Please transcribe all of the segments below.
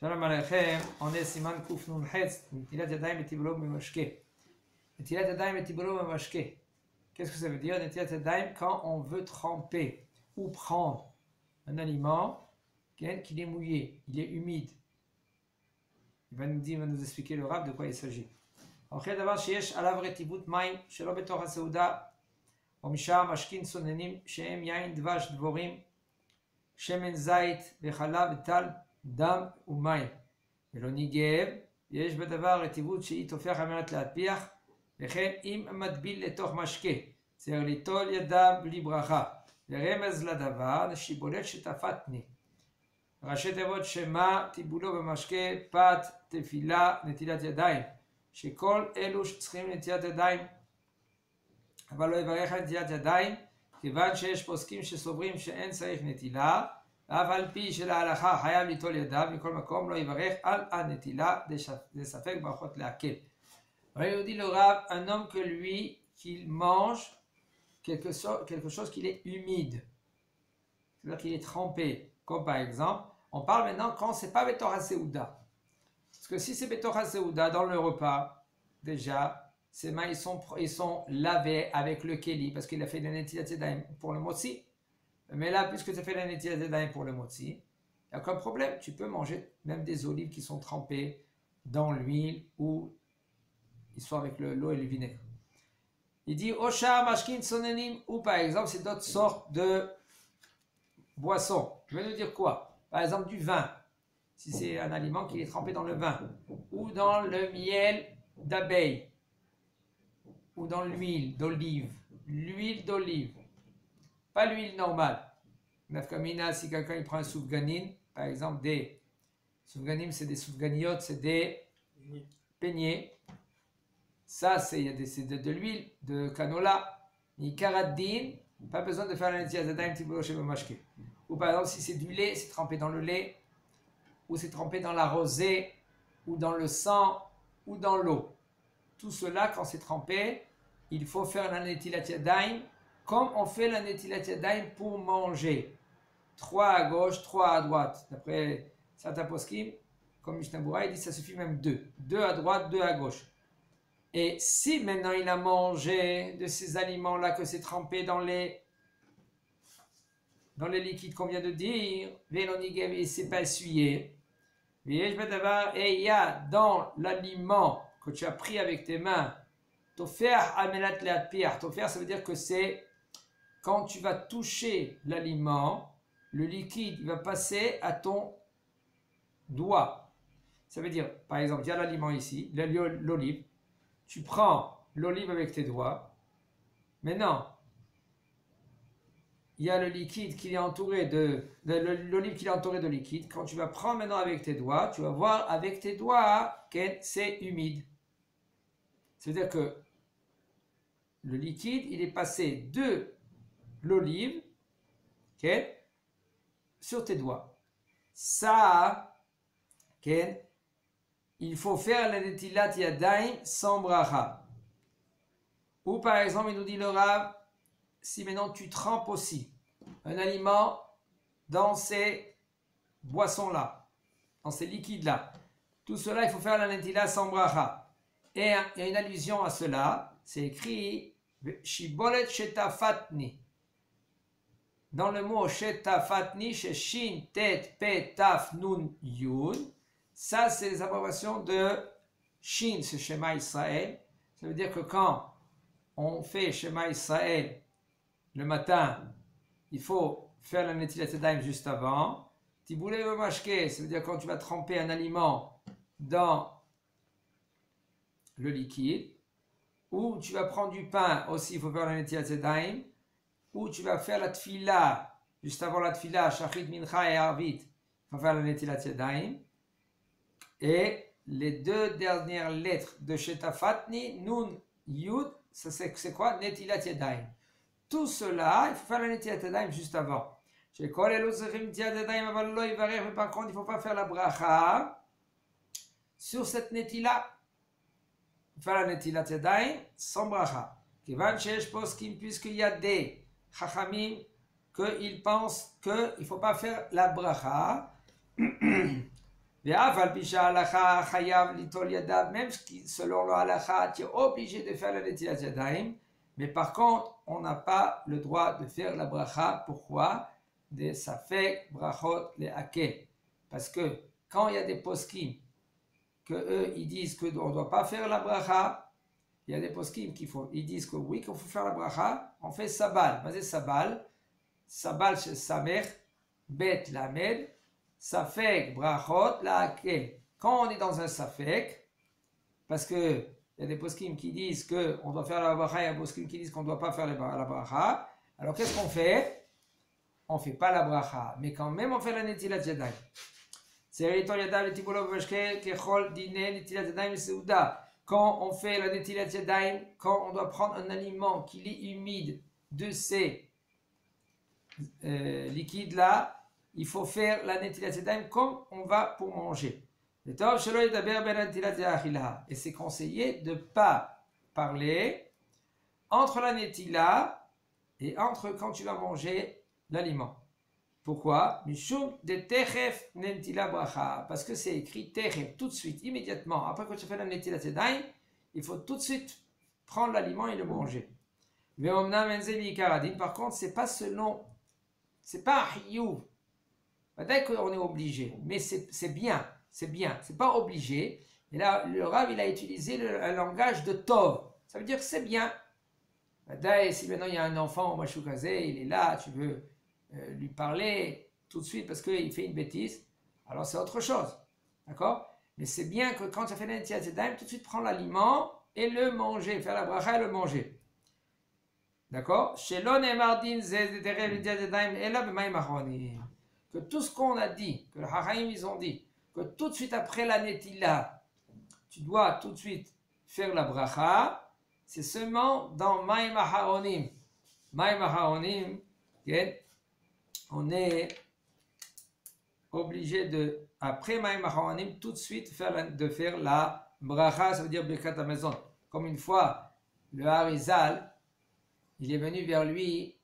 Shalom Aleichem, on est Siman Kuf Nun Hetz, Netilat Yadayim et Tibolo Memashke. Netilat Yadayim et Tibolo Memashke. Qu'est-ce que ça veut dire? Netilat Yadayim, quand on veut tremper ou prendre un aliment qu'il est mouillé, il est humide. Il va nous expliquer le rab de quoi il s'agit. אחרי דבר שיש עליו רטיבות מים שלא בתוך הסעודה או משאר משכין סוננים שהם יין דבש דבורים שמן זית וחלב וטל דם ומים ולא ניגב יש בדבר רטיבות שהיא תופח על מנת להטפיח וכן אם מטביל לתוך משקה צריך ליטול ידיו בלי ברכה ורמז לדבר נשיבולת שטפתני ראשי תיבות שמה טיבולו במשקה פת תפילה נטילת ידיים שכל אלו שצריכים נטילת ידיים אבל לא יברך על נטילת ידיים כיוון שיש פוסקים שסוברים שאין צריך נטילה ואף על פי שלהלכה חייב ליטול ידיו מכל מקום לא יברך על הנטילה זה ספק ברכות להקל. Il dit le Rav, un homme que lui qu'il mange quelque chose qui est humide, c'est-à-dire qu'il est trempé, comme par exemple on parle maintenant quand c'est pas Betor HaSeuda. Parce que si c'est Betor HaSeuda dans le repas, déjà, ses mains ils sont lavés avec le Keli, parce qu'il a fait la Netilat Yadayim pour le Motzi. Mais là, puisque tu as fait la Netilat Yadayim pour le Motzi, il n'y a aucun problème. Tu peux manger même des olives qui sont trempées dans l'huile ou ils sont avec l'eau et le vinaigre. Il dit Osha Mashkin Sonenim, ou par exemple, c'est d'autres sortes de boissons. Je vais nous dire quoi? Par exemple, du vin. Si c'est un aliment qui est trempé dans le vin, ou dans le miel d'abeille, ou dans l'huile d'olive, pas l'huile normale. Nafkamina, si quelqu'un il prend un soufganin, par exemple des soufganim, c'est des soufganiotes, c'est des peignets. Ça, c'est de l'huile de canola, ni karadin, pas besoin de faire la netilat yadayim tibolo shebamashke. Ou par exemple, si c'est du lait, c'est trempé dans le lait, ou c'est trempé dans la rosée, ou dans le sang, ou dans l'eau. Tout cela, quand c'est trempé, il faut faire la netilat yadayim comme on fait la netilat yadayim pour manger. 3 à gauche, 3 à droite. D'après certains poskim, comme Mishnah Berurah, il dit que ça suffit même 2. 2 à droite, 2 à gauche. Et si maintenant il a mangé de ces aliments-là que c'est trempé dans les liquides qu'on vient de dire, et il s'est pas essuyé, et il y a dans l'aliment que tu as pris avec tes mains, tofer amenat leatpiach. Tofer, ça veut dire que c'est quand tu vas toucher l'aliment, le liquide va passer à ton doigt. Ça veut dire, par exemple, il y a l'aliment ici, l'olive. Tu prends l'olive avec tes doigts. Maintenant, il y a le liquide qui est entouré l'olive qui est entourée de liquide. Quand tu vas prendre maintenant avec tes doigts, tu vas voir avec tes doigts que c'est humide. C'est-à-dire que le liquide, il est passé de l'olive sur tes doigts. Ça, il faut faire la netilat yadayim sans bracha. Ou par exemple, il nous dit le Rav, si maintenant tu trempes aussi un aliment dans ces boissons-là, dans ces liquides-là, tout cela, il faut faire la netilat sans bracha. Et il y a une allusion à cela, c'est écrit Shibolet shetafatni. Dans le mot shetafatni, chez shin, tet, pe, taf, nun, yud, ça c'est les approbations de shin, c'est Shema Israël. Ça veut dire que quand on fait Shema Israël le matin, il faut faire la netilat yadayim juste avant. Tiboulé b'mashke, ça veut dire quand tu vas tremper un aliment dans le liquide, ou tu vas prendre du pain aussi, il faut faire la netilat yadayim, ou tu vas faire la tfila, juste avant la tfila, shachrit mincha et arvit, il faut faire la netilat yadayim. Et les 2 dernières lettres de Shetafatni, Nun, Yud, ça c'est quoi? Netilat yadayim. Tout cela, il faut faire la netilat yadayim juste avant. Mais par contre, il ne faut pas faire la bracha sur cette netilat. Il faut faire la netilat yadayim sans bracha. Puisqu'il y a des chachamim qu'ils pensent qu'il ne faut pas faire la bracha Même selon le halacha, tu es obligé de faire la netilat yadayim, mais par contre, on n'a pas le droit de faire la bracha. Pourquoi? De safek brachot le hake. Parce que quand il y a des poskim que eux ils disent qu'on ne doit pas faire la bracha, il y a des poskim ils disent que oui, qu'il faut faire la bracha, on fait sabal. Vas-y, sabal. Sabal chez Samer, bet lamed, safek brachot la hake. Quand on est dans un safek, parce que il y a des poskim qui disent qu'on doit faire la bracha, il y a des poskim qui disent qu'on ne doit pas faire la bracha, alors qu'est-ce qu'on fait? On ne fait pas la bracha, mais quand même on fait la netilat yadayim. Quand on fait la netilat yadayim, quand on doit prendre un aliment qui est humide de ces liquides-là, il faut faire la netilat yadayim comme on va pour manger. Et c'est conseillé de ne pas parler entre la netila et entre quand tu vas manger l'aliment. Pourquoi? Parce que c'est écrit techef, tout de suite, immédiatement. Après que tu fais la netilat yadayim, il faut tout de suite prendre l'aliment et le manger. Par contre, c'est pas selon, c'est pas un chiyuv. Peut-être qu'on est obligé, mais c'est bien. C'est bien, c'est pas obligé. Et là, le Rav, il a utilisé un langage de Tov. Ça veut dire que c'est bien. Si maintenant il y a un enfant au Mashukazé, il est là, tu veux lui parler tout de suite parce qu'il fait une bêtise, alors c'est autre chose. D'accord? Mais c'est bien que quand tu fais la netilat yadayim, tout de suite prendre l'aliment et le manger, faire la bracha et le manger. D'accord? Que tout ce qu'on a dit, que les Haraïm ils ont dit, que tout de suite après la netila, tu dois tout de suite faire la bracha, c'est seulement dans Maïm HaOnim. Maïm HaOnim, on est obligé de, après Maïm HaOnim, tout de suite faire la bracha, ça veut dire Birkat Hamazon. Comme une fois, le Harizal, il est venu vers lui,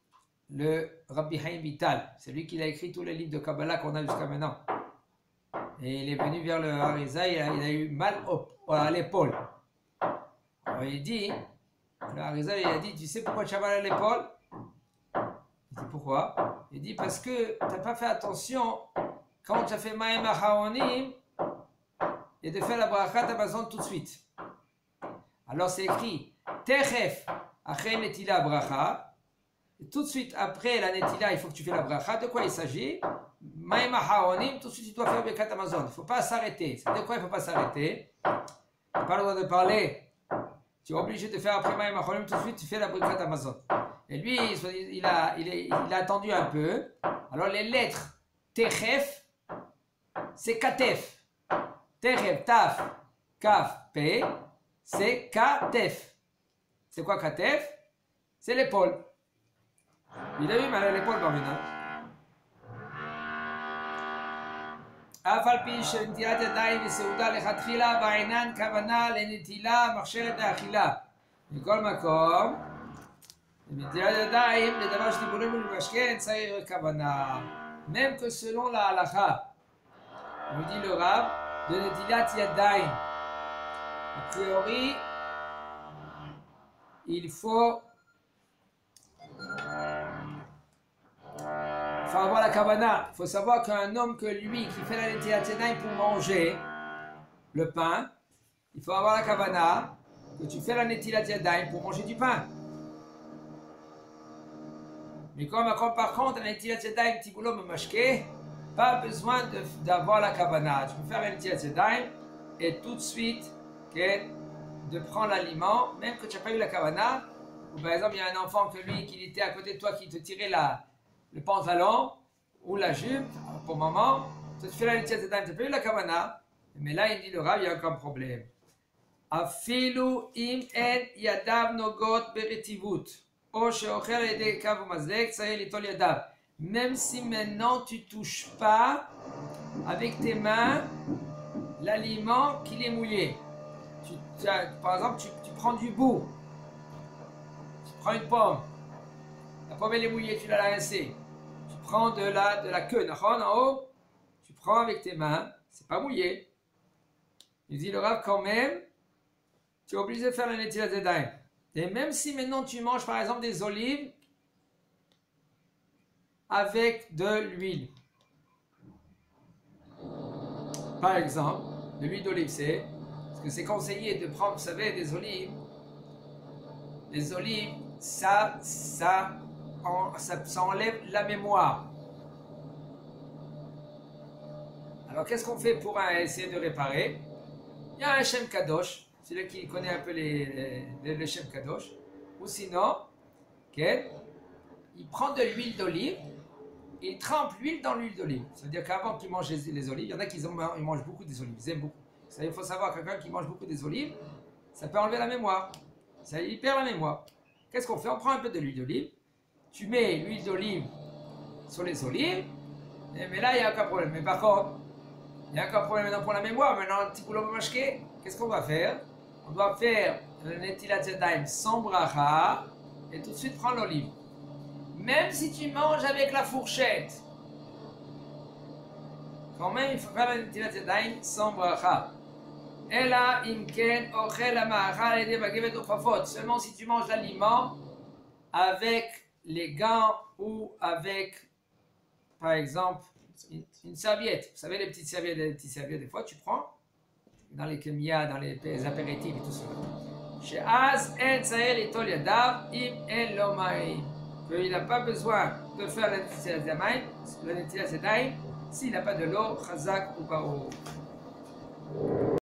le Rabbi Haïm Vital, c'est lui qui a écrit tous les livres de Kabbalah qu'on a jusqu'à maintenant. Et il est venu vers le Harizal, il a eu mal à l'épaule. Alors il dit, le Harizal il a dit, tu sais pourquoi tu as mal à l'épaule? Il dit pourquoi? Il dit parce que tu n'as pas fait attention quand tu as fait Maïm HaOnim et de faire la bracha Hamazon tout de suite. Alors c'est écrit, Techef Achem Netila Bracha. Et tout de suite après la netila, il faut que tu fasses la bracha. De quoi il s'agit? Maïm HaOnim, tout de suite tu dois faire Birkat Hamazon. Il ne faut pas s'arrêter. De quoi il ne faut pas s'arrêter? Tu n'as pas le droit de parler. Tu es obligé de faire après Maïm HaOnim, tout de suite tu fais la Birkat Hamazon. Et lui, il a attendu un peu. Alors les lettres Techef, c'est Katef. Techef, Taf, Kaf, P, c'est Katef. C'est quoi Katef? C'est l'épaule. Il a eu mal à l'épaule par maintenant. אף על פי שנטילת ידיים וסעודה לכתחילה בעינן כוונה לנטילה מכשירת האכילה. מכל מקום, בנטילת ידיים לדבר שטיפולים ולמשקה אין צריך כוונה. Même que selon la halakha, nous dit le Rav, de netilat yadayim. A priori, il faut avoir la kavana. Il faut savoir qu'un homme que lui, qui fait la netilat yadayim pour manger le pain, il faut avoir la kavana que tu fais la netilat yadayim pour manger du pain. Mais comme par contre, la netilat yadayim tiboulom mashke, pas besoin d'avoir la kavana. Tu peux faire la netilat yadayim et tout de suite de prendre l'aliment, même que tu n'as pas eu la kavana. Ou par exemple, il y a un enfant que lui, qui était à côté de toi, qui te tirait le pantalon ou la jupe pour maman. Tu fais la netilat yadayim, tu n'as pas eu la kavana. Mais là, il dit le Rav, il y a aucun problème. Afilu im en yadav nogot beretivut. Même si maintenant tu ne touches pas avec tes mains l'aliment qui est mouillé. Par exemple, tu prends du bout. Tu prends une pomme. La pomme elle est mouillée, tu l'as rincée. Tu prends de la queue en haut. Tu prends avec tes mains c'est pas mouillé. Il dit le Rav, quand même, tu es obligé de faire la Netilat Yadayim. Et même si maintenant tu manges par exemple des olives avec de l'huile. Par exemple, de l'huile d'olive, c'est parce que c'est conseillé de prendre, vous savez, des olives. Les olives, ça enlève la mémoire. Alors qu'est-ce qu'on fait pour essayer de réparer? Il y a un Shem Kadosh, celui qui connaît un peu le Shem Kadosh, ou sinon, okay, il prend de l'huile d'olive, il trempe l'huile dans l'huile d'olive. Ça veut dire qu'avant qu'il mange les olives, il y en a qui ils mangent beaucoup des olives, ils aiment beaucoup. Ça, il faut savoir que quelqu'un qui mange beaucoup des olives, ça peut enlever la mémoire. Ça, il perd la mémoire. Qu'est-ce qu'on fait? On prend un peu de l'huile d'olive, tu mets l'huile d'olive sur les olives, mais là, il n'y a aucun problème. Mais par contre, il n'y a aucun problème maintenant pour la mémoire. Maintenant, un petit boulot mashké, qu'est-ce qu'on va faire? On doit faire le Netilat Yadayim sans bracha et tout de suite prendre l'olive. Même si tu manges avec la fourchette, quand même, il faut faire le Netilat Yadayim sans bracha. Ela imken ochel ha'ma'achal ede bagevet ufafot. Seulement si tu manges l'aliment avec les gants ou avec, par exemple, une serviette. Vous savez, les petites serviettes, des fois, tu prends dans les kémias, dans les apéritifs et tout ça. She'az en tza'el itol yadav im en lo ma'im. Il n'a pas besoin de faire la Netilat Yadayim s'il n'a pas de l'eau, chazak ou pas.